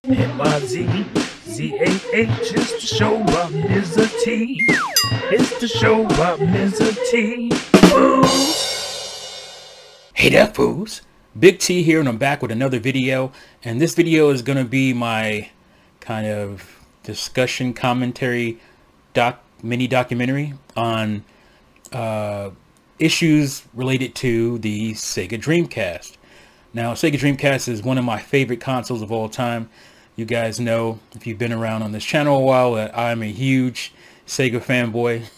Mizzah, it's the show about Mizzah Tee. It's the show about Mizzah Tee. Hey there, fools. Big T here, and I'm back with another video. And this video is going to be my kind of discussion commentary mini documentary on issues related to the Sega Dreamcast. Now, Sega Dreamcast is one of my favorite consoles of all time. You guys know, if you've been around on this channel a while, that I'm a huge Sega fanboy.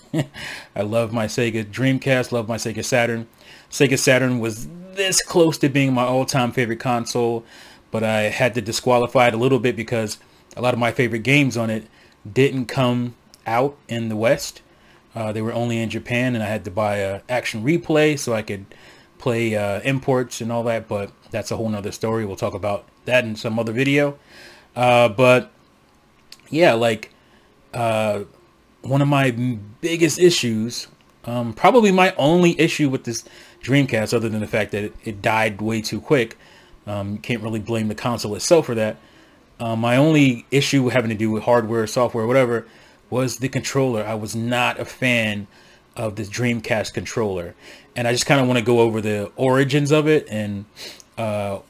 I love my Sega Dreamcast, love my Sega Saturn. Sega Saturn was this close to being my all-time favorite console, but I had to disqualify it a little bit because a lot of my favorite games on it didn't come out in the West. They were only in Japan, and I had to buy a Action Replay so I could play imports and all that, but that's a whole nother story. We'll talk about that in some other video. But yeah, like one of my biggest issues, probably my only issue with this Dreamcast, other than the fact that it died way too quick, can't really blame the console itself for that. My only issue having to do with hardware, software, whatever, was the controller. I was not a fan of this Dreamcast controller, and I just kind of want to go over the origins of it and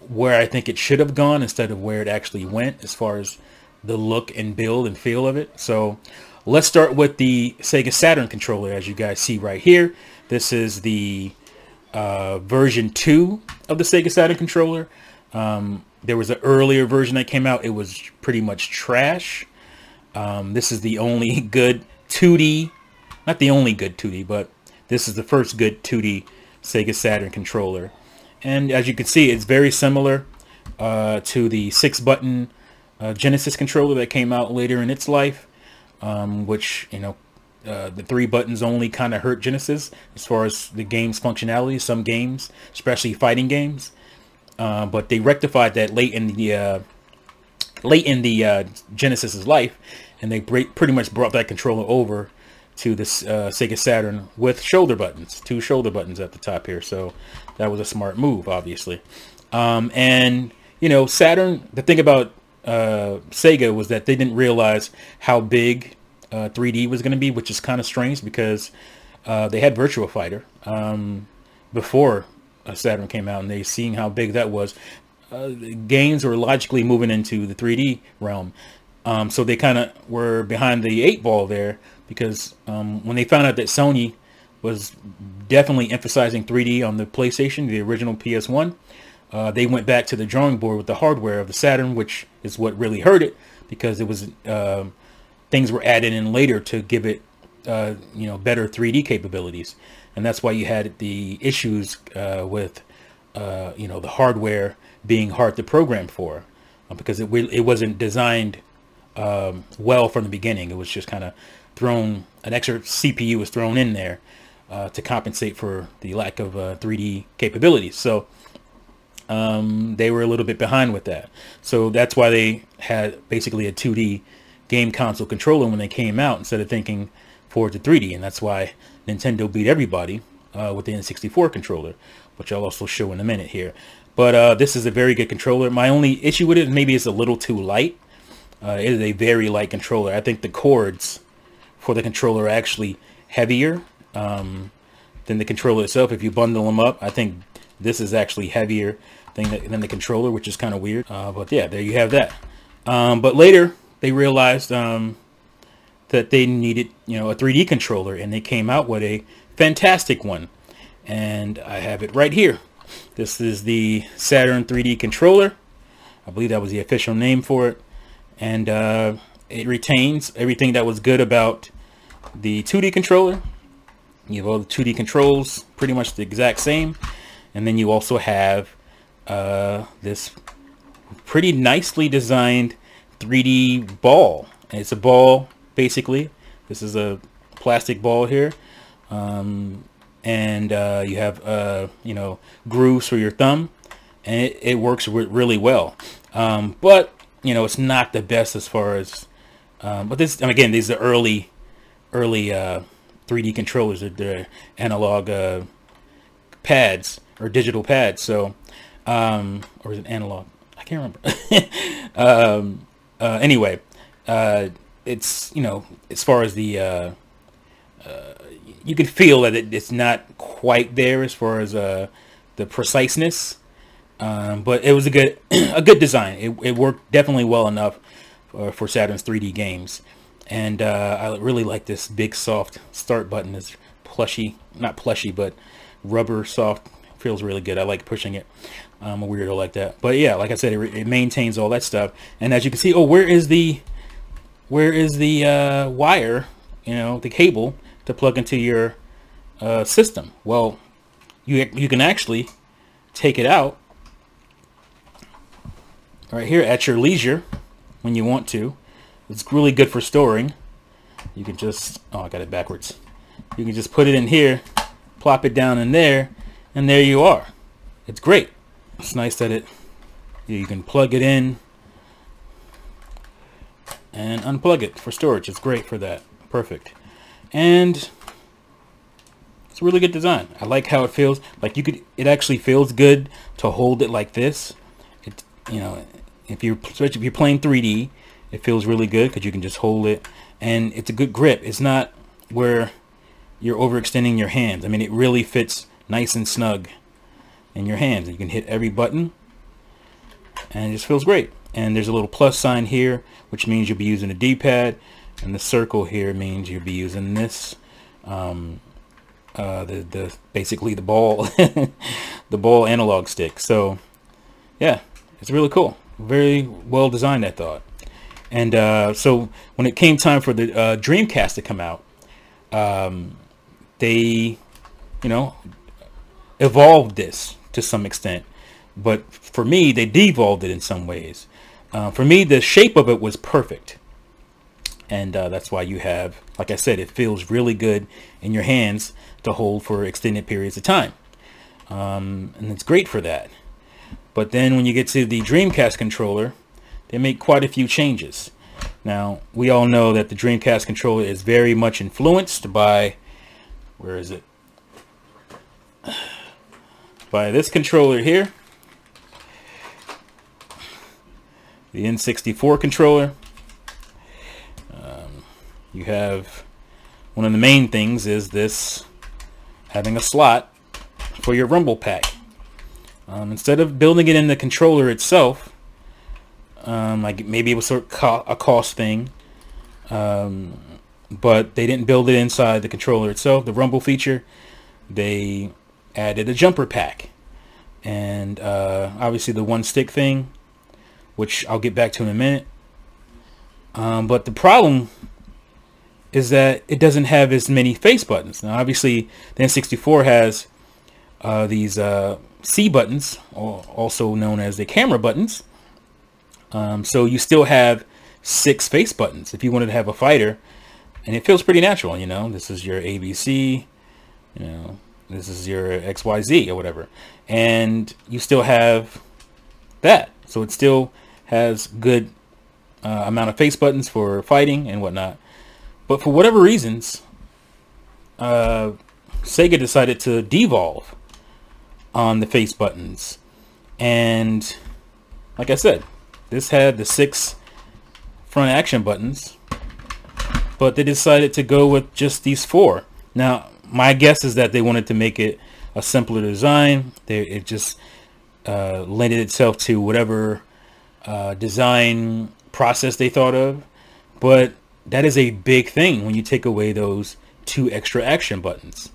where I think it should have gone instead of where it actually went as far as the look and build and feel of it. So let's start with the Sega Saturn controller. As you guys see right here, this is the version 2 of the Sega Saturn controller. There was an earlier version that came out. It was pretty much trash. This is the only good 2D, not the only good 2D, but this is the first good 2D Sega Saturn controller. And as you can see, it's very similar to the 6-button Genesis controller that came out later in its life, which, you know, the 3 buttons only kind of hurt Genesis as far as the game's functionality. Some games, especially fighting games, but they rectified that late in the Genesis's life, and they pretty much brought that controller over to this Sega Saturn with shoulder buttons, 2 shoulder buttons at the top here. So that was a smart move, obviously. And you know, Saturn, the thing about Sega was that they didn't realize how big 3D was going to be, which is kind of strange because they had Virtua Fighter before Saturn came out, and they seeing how big that was. Games were logically moving into the 3D realm, so they kind of were behind the 8 ball there, because when they found out that Sony was definitely emphasizing 3D on the PlayStation, the original PS1, they went back to the drawing board with the hardware of the Saturn, which is what really hurt it, because it was things were added in later to give it you know, better 3D capabilities, and that's why you had the issues with you know, the hardware being hard to program for, because it wasn't designed well from the beginning. It was just kind of thrown, an extra CPU was thrown in there to compensate for the lack of 3D capabilities. So they were a little bit behind with that. So that's why they had basically a 2D game console controller when they came out, instead of thinking forward to 3D. And that's why Nintendo beat everybody with the N64 controller, which I'll also show in a minute here. But this is a very good controller. My only issue with it, maybe it's a little too light. It is a very light controller. I think the cords for the controller are actually heavier than the controller itself. If you bundle them up, I think this is actually heavier than the controller, which is kind of weird. But yeah, there you have that. But later they realized that they needed, you know, a 3D controller, and they came out with a fantastic one. And I have it right here. This is the Saturn 3D controller. I believe that was the official name for it. And it retains everything that was good about the 2D controller. You have all the 2D controls, pretty much the exact same. And then you also have this pretty nicely designed 3D ball. And it's a ball, basically. This is a plastic ball here. And you have you know, grooves for your thumb, and it works really well. But you know, it's not the best as far as but this, and again, these are early 3D controllers. They're analog pads or digital pads. So or is it analog? I can't remember. Anyway, it's, you know, as far as the you can feel that it's not quite there as far as the preciseness, but it was a good a good design. It worked definitely well enough for Saturn's 3D games, and I really like this big soft start button. It's plushy, not plushy, but rubber soft. Feels really good. I like pushing it. I'm a weirdo like that, but yeah, like I said, it maintains all that stuff. And as you can see, oh, where is the wire? You know, the cable to plug into your system. Well, you can actually take it out right here at your leisure when you want to. It's really good for storing. You can just, oh, I got it backwards. You can just put it in here, plop it down in there, and there you are. It's great. It's nice that you can plug it in and unplug it for storage. It's great for that. Perfect. And it's a really good design. I like how it feels. Like it actually feels good to hold it like this. It, you know, especially if you're playing 3D, it feels really good because you can just hold it, and it's a good grip. It's not where you're overextending your hands. I mean, it really fits nice and snug in your hands. You can hit every button, and it just feels great. And there's a little plus sign here, which means you'll be using a D-pad, and the circle here means you'll be using this, basically the ball, the ball analog stick. So yeah, it's really cool. Very well designed, I thought. And so when it came time for the Dreamcast to come out, they, you know, evolved this to some extent, but for me, they devolved it in some ways. For me, the shape of it was perfect, and that's why you have, like I said, it feels really good in your hands to hold for extended periods of time, and it's great for that. But then when you get to the Dreamcast controller, they make quite a few changes. Now, we all know that the Dreamcast controller is very much influenced by, where is it? By this controller here, the N64 controller. You have, one of the main things is this, having a slot for your rumble pack. Instead of building it in the controller itself, like maybe it was sort of a cost thing, but they didn't build it inside the controller itself, the rumble feature. They added a jumper pack, and obviously the one stick thing, which I'll get back to in a minute. But the problem is that it doesn't have as many face buttons. Now obviously the N64 has these C buttons, also known as the camera buttons. So you still have 6 face buttons if you wanted to have a fighter, and it feels pretty natural. You know, this is your ABC, you know, this is your XYZ or whatever, and you still have that. So it still has good amount of face buttons for fighting and whatnot. But for whatever reasons, Sega decided to devolve on the face buttons, and like I said, this had the 6 front action buttons, but they decided to go with just these 4. Now, my guess is that they wanted to make it a simpler design. It just lended itself to whatever design process they thought of. But that is a big thing when you take away those 2 extra action buttons.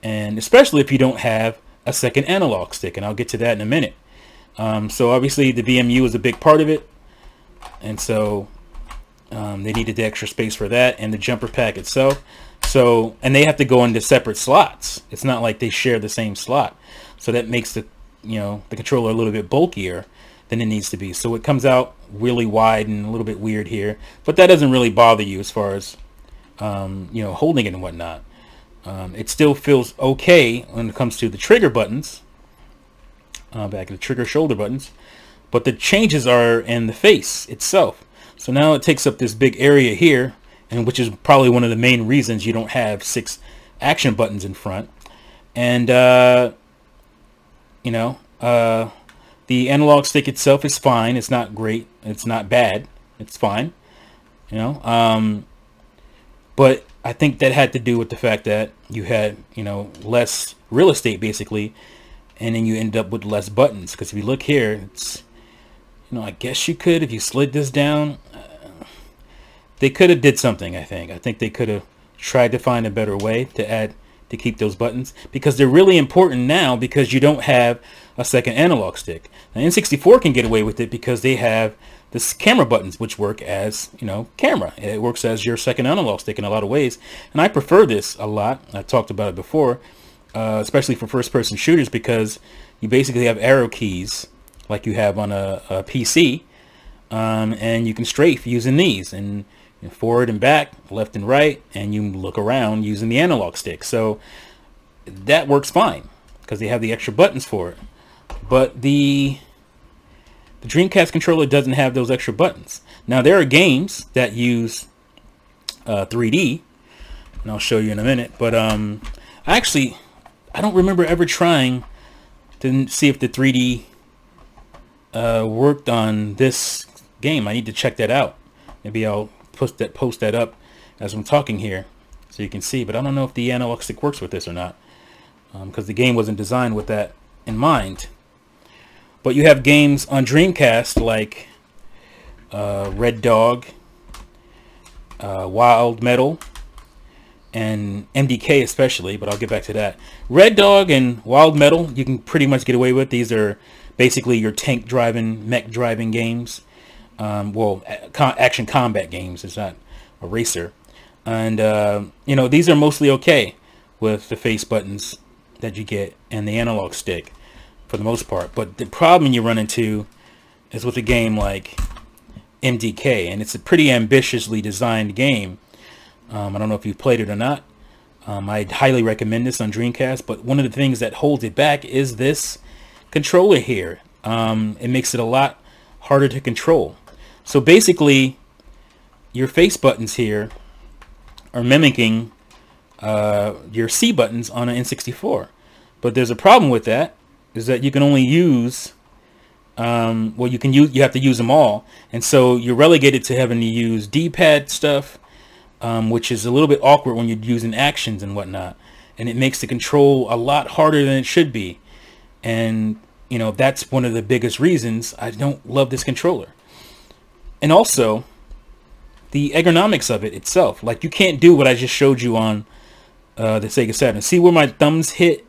And especially if you don't have a second analog stick, and I'll get to that in a minute. So obviously the VMU is a big part of it, and so they needed the extra space for that, and the jumper pack itself. So, and they have to go into separate slots. It's not like they share the same slot, so that makes the, you know, the controller a little bit bulkier than it needs to be. So it comes out really wide and a little bit weird here, but that doesn't really bother you as far as you know, holding it and whatnot. It still feels okay when it comes to the trigger buttons, back to the trigger shoulder buttons, but the changes are in the face itself. So now it takes up this big area here, and which is probably one of the main reasons you don't have 6 action buttons in front. And you know, the analog stick itself is fine. It's not great. It's not bad. It's fine, you know. But I think that had to do with the fact that you had, you know, less real estate basically, and then you end up with less buttons. Because if you look here, it's, you know, I guess you could, if you slid this down, they could have did something. I think they could have tried to find a better way to keep those buttons, because they're really important now because you don't have a second analog stick. Now N64 can get away with it because they have this camera buttons, which work as, you know, camera. It works as your second analog stick in a lot of ways, and I prefer this a lot. I talked about it before, especially for first-person shooters, because you basically have arrow keys like you have on a PC, and you can strafe using these, and forward and back, left and right, and you look around using the analog stick. So that works fine because they have the extra buttons for it. But the Dreamcast controller doesn't have those extra buttons. Now there are games that use 3D, and I'll show you in a minute. But I don't remember ever trying to see if the 3D worked on this game. I need to check that out. Maybe I'll post that up as I'm talking here so you can see, but I don't know if the analog stick works with this or not, because the game wasn't designed with that in mind. But you have games on Dreamcast like Red Dog, Wild Metal, and MDK especially, but I'll get back to that. Red Dog and Wild Metal you can pretty much get away with. These are basically your tank driving, mech driving games. Well, action combat games. It's not a racer. And you know, these are mostly okay with the face buttons that you get and the analog stick for the most part. But the problem you run into is with a game like MDK, and it's a pretty ambitiously designed game. I don't know if you've played it or not. I'd highly recommend this on Dreamcast, but one of the things that holds it back is this controller here. It makes it a lot harder to control. So basically, your face buttons here are mimicking your C buttons on an N64. But there's a problem with that, is that you can only use, well, you have to use them all. And so you're relegated to having to use D-pad stuff, which is a little bit awkward when you're using actions and whatnot. And it makes the control a lot harder than it should be. And, you know, that's one of the biggest reasons I don't love this controller. And also, the ergonomics of it itself. Like, you can't do what I just showed you on the Sega Saturn. See where my thumbs hit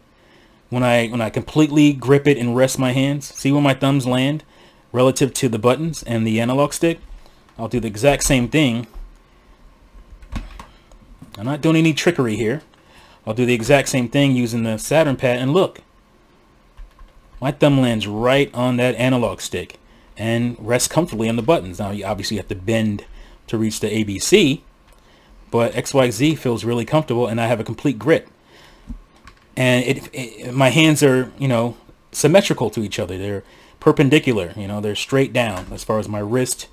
when I completely grip it and rest my hands? See where my thumbs land relative to the buttons and the analog stick? I'll do the exact same thing. I'm not doing any trickery here. I'll do the exact same thing using the Saturn pad, and look. My thumb lands right on that analog stick and rests comfortably on the buttons. Now, you obviously have to bend to reach the ABC, but XYZ feels really comfortable, and I have a complete grip. And my hands are, you know, symmetrical to each other. They're perpendicular, you know, they're straight down as far as my wrist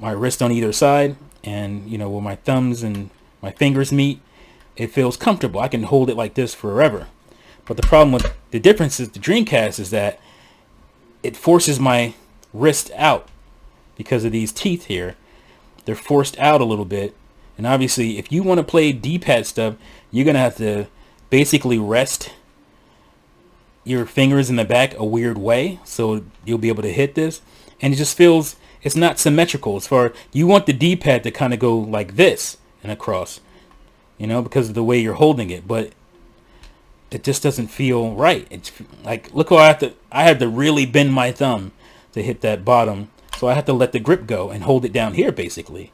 on either side, and, you know, where my thumbs and my fingers meet, it feels comfortable. I can hold it like this forever. But the problem with the difference is the Dreamcast is that it forces my wrist out because of these teeth here. They're forced out a little bit, and obviously if you want to play D-pad stuff, you're gonna have to basically rest your fingers in the back a weird way so you'll be able to hit this, and it just feels, it's not symmetrical. As far, you want the D-pad to kind of go like this and across, you know, because of the way you're holding it, but it just doesn't feel right. It's like, look how I had to really bend my thumb to hit that bottom, so I have to let the grip go and hold it down here basically.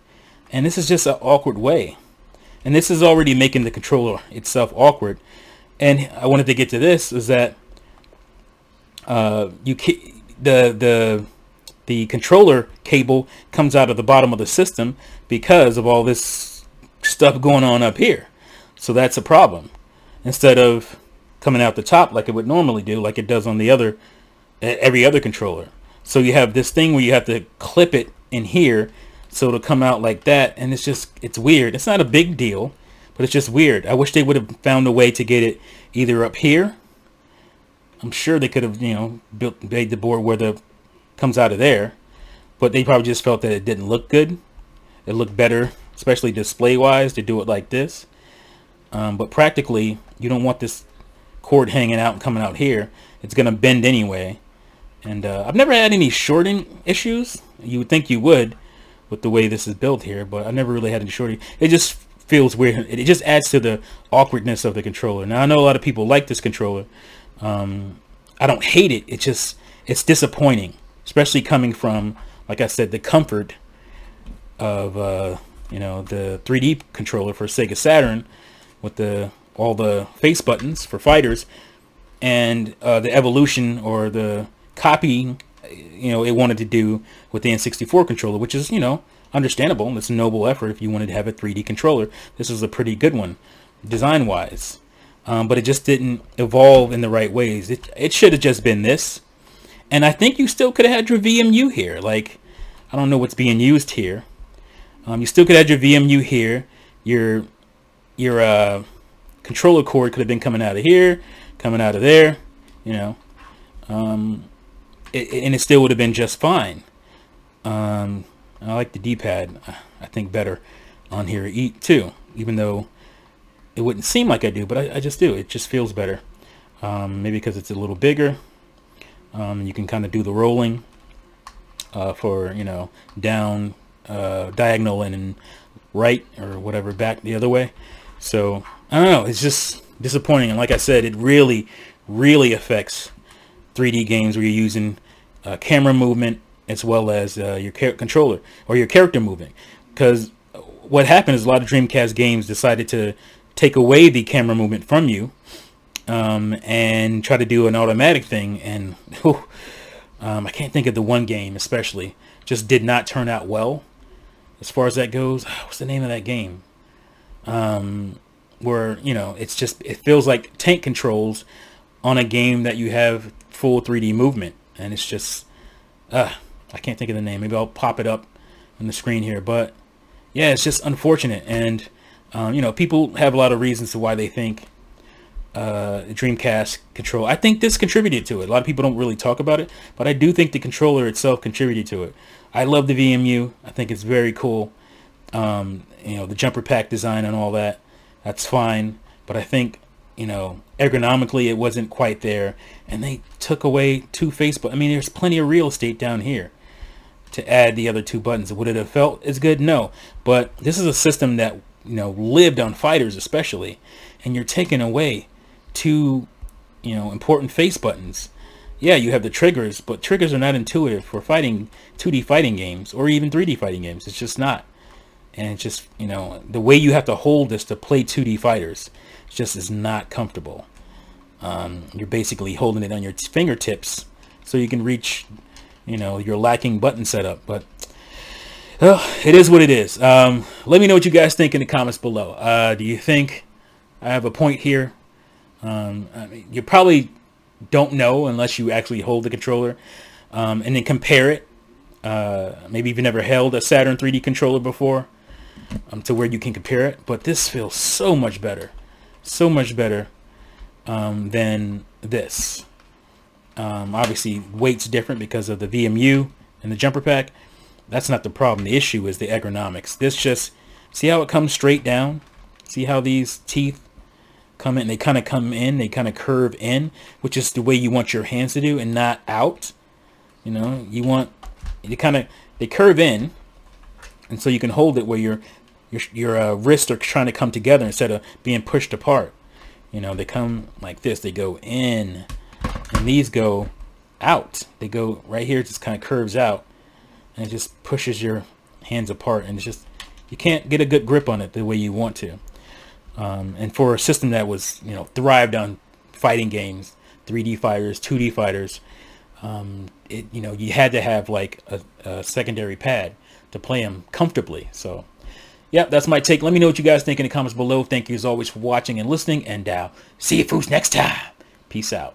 And this is just an awkward way, and this is already making the controller itself awkward. And I wanted to get to this, is that the controller cable comes out of the bottom of the system because of all this stuff going on up here. So that's a problem, instead of coming out the top like it would normally do, like it does on the other every other controller. So you have this thing where you have to clip it in here so it'll come out like that, and it's weird. It's not a big deal, but it's just weird. I wish they would have found a way to get it either up here. I'm sure they could have, you know, made the board where the comes out of there, but they probably just felt that it didn't look good. It looked better, especially display wise, to do it like this. But practically, you don't want this cord hanging out and coming out here. It's going to bend anyway. And I've never had any shorting issues. You would think you would with the way this is built here, but I've never really had any shorting. It just feels weird. It just adds to the awkwardness of the controller. Now, I know a lot of people like this controller. I don't hate it. It's disappointing, especially coming from, like I said, the comfort of you know, the 3D controller for Sega Saturn with all the face buttons for fighters, and the evolution or the copying, you know, it wanted to do with the N64 controller, which is, you know, understandable. It's a noble effort if you wanted to have a 3D controller. This is a pretty good one, design-wise, but it just didn't evolve in the right ways. It should have just been this, and I think you still could have had your VMU here. Like, I don't know what's being used here. You still could have had your VMU here. Your controller cord could have been coming out of here, coming out of there, you know, and it still would have been just fine. I like the D-pad, I think, better on here too, even though it wouldn't seem like I do, but I just do. It just feels better. Maybe because it's a little bigger. You can kind of do the rolling for, you know, down, diagonal, and right, or whatever, back the other way. So I don't know, it's just disappointing. And like I said, it really affects 3D games where you're using camera movement as well as your controller or your character moving. Because what happened is a lot of Dreamcast games decided to take away the camera movement from you and try to do an automatic thing. And I can't think of the one game especially, just did not turn out well as far as that goes. What's the name of that game? Where, you know, it feels like tank controls on a game that you have full 3D movement, and it's just I can't think of the name. Maybe I'll pop it up on the screen here, but yeah, it's just unfortunate. And you know, people have a lot of reasons to why they think Dreamcast controller, I think this contributed to it. A lot of people don't really talk about it, but I do think the controller itself contributed to it. I love the VMU. I think it's very cool. You know, the jumper pack design and all that, that's fine. But I think, you know, ergonomically it wasn't quite there. And they took away two face buttons. I mean, there's plenty of real estate down here to add the other two buttons. Would it have felt as good? No. But this is a system that, you know, lived on fighters especially. And you're taking away two, you know, important face buttons. Yeah, you have the triggers, but triggers are not intuitive for fighting 2D fighting games or even 3D fighting games. It's just not. And it's just, you know, the way you have to hold this to play 2D fighters just is not comfortable. You're basically holding it on your fingertips so you can reach, you know, your lacking button setup. But it is what it is. Let me know what you guys think in the comments below. Do you think I have a point here? I mean, you probably don't know unless you actually hold the controller and then compare it. Maybe you've never held a Saturn 3D controller before to where you can compare it. But this feels so much better than this. Obviously, weight's different because of the VMU and the jumper pack. That's not the problem. The issue is the ergonomics. This just, see how it comes straight down? See how these teeth come in? They kind of come in, they kind of curve in, which is the way you want your hands to do and not out. You know, you want, they curve in, and so you can hold it where your wrists are trying to come together instead of being pushed apart. You know, they come like this, they go in, and these go out. They go right here, it just kind of curves out, and it just pushes your hands apart, and it's just, you can't get a good grip on it the way you want to. And for a system that was, you know, thrived on fighting games, 3D fighters, 2D fighters, you know, you had to have like a secondary pad to play them comfortably. So yeah, that's my take. Let me know what you guys think in the comments below. Thank you as always for watching and listening, and see you fools next time. Peace out.